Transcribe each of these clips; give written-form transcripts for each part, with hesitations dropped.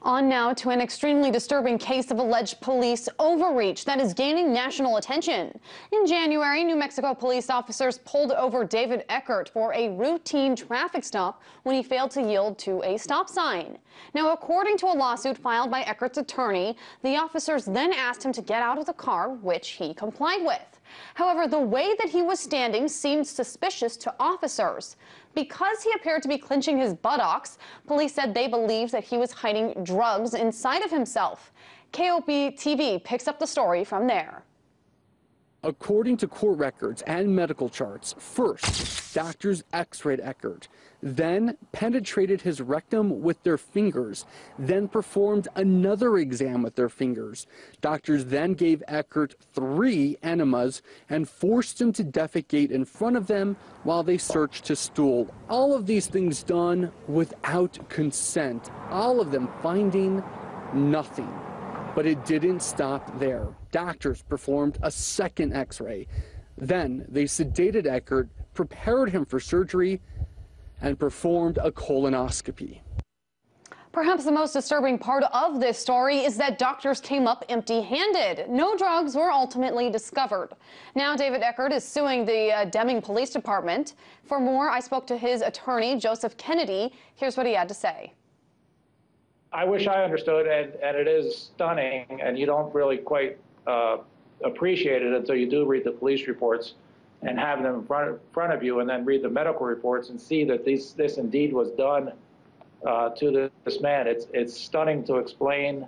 On now to an extremely disturbing case of alleged police overreach that is gaining national attention. In January, New Mexico police officers pulled over David Eckert for a routine traffic stop when he failed to yield to a stop sign. Now, according to a lawsuit filed by Eckert's attorney, the officers then asked him to get out of the car, which he complied with. However, the way that he was standing seemed suspicious to officers. Because he appeared to be clenching his buttocks, police said they believed that he was hiding drugs inside of himself. KOP TV picks up the story from there. According to court records and medical charts, first, doctors x-rayed Eckert, then penetrated his rectum with their fingers, then performed another exam with their fingers. Doctors then gave Eckert 3 enemas and forced him to defecate in front of them while they searched his stool. All of these things done without consent, all of them finding nothing. But it didn't stop there. Doctors performed a second x-ray. Then they sedated Eckert, prepared him for surgery, and performed a colonoscopy. Perhaps the most disturbing part of this story is that doctors came up empty-handed. No drugs were ultimately discovered. Now David Eckert is suing the Deming Police Department. For more, I spoke to his attorney, Joseph Kennedy. Here's what he had to say. I wish I understood, and it is stunning, and you don't really quite appreciate it until you do read the police reports and have them in front of you, and then read the medical reports and see that this indeed was done to this man. It's stunning to explain,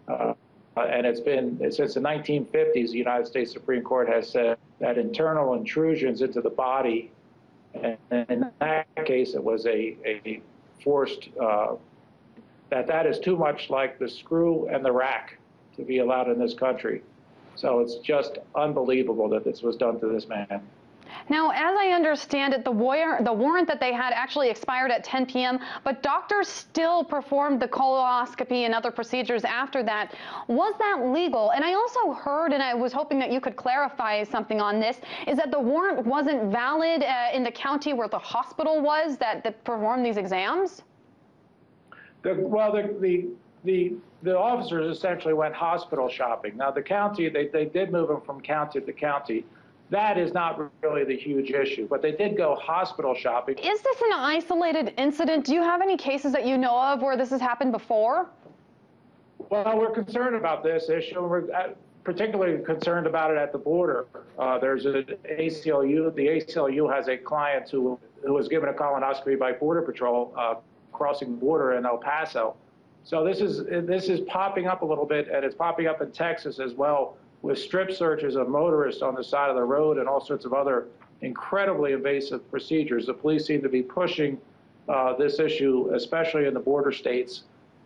and it's been since the 1950s. The United States Supreme Court has said that internal intrusions into the body, and in that case, it was a forced. That is too much like the screw and the rack to be allowed in this country. So it's just unbelievable that this was done to this man. Now, as I understand it, the warrant that they had actually expired at 10 p.m., but doctors still performed the colonoscopy and other procedures after that. Was that legal? And I also heard, and I was hoping that you could clarify something on this, is that the warrant wasn't valid in the county where the hospital was that performed these exams? The officers essentially went hospital shopping. Now, the county, they did move them from county to county. That is not really the huge issue, but they did go hospital shopping. Is this an isolated incident? Do you have any cases that you know of where this has happened before? Well, we're concerned about this issue. We're particularly concerned about it at the border. There's an ACLU. The ACLU has a client who was given a colonoscopy by Border Patrol crossing the border in El Paso. So this is popping up a little bit, and it's popping up in Texas as well, with strip searches of motorists on the side of the road and all sorts of other incredibly invasive procedures. The police seem to be pushing this issue, especially in the border states.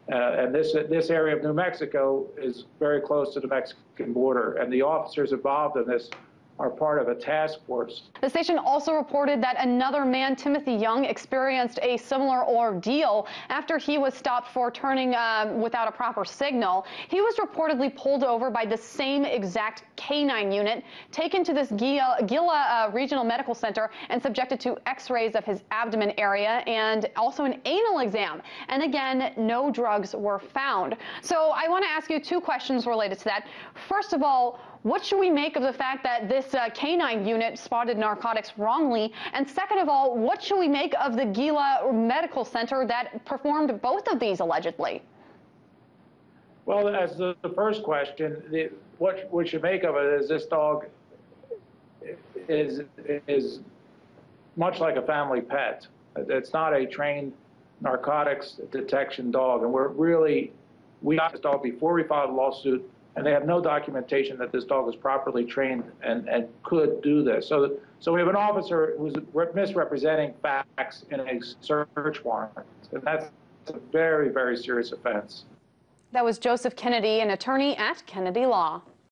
And this area of New Mexico is very close to the Mexican border, and the officers involved in this are part of a task force. The station also reported that another man, Timothy Young, experienced a similar ordeal after he was stopped for turning without a proper signal. He was reportedly pulled over by the same exact K-9 unit, taken to this Gila Regional Medical Center and subjected to x-rays of his abdomen area and also an anal exam. And again, no drugs were found. So I want to ask you 2 questions related to that. First of all, what should we make of the fact that this K-9 unit spotted narcotics wrongly? And second of all, what should we make of the Gila Medical Center that performed both of these allegedly? Well, as the first question, what we should make of it is this dog is much like a family pet. It's not a trained narcotics detection dog, and we got this dog before we filed a lawsuit, and they have no documentation that this dog is properly trained and could do this. So we have an officer who's misrepresenting facts in a search warrant, and that's a very, very serious offense. That was Joseph Kennedy, an attorney at Kennedy Law.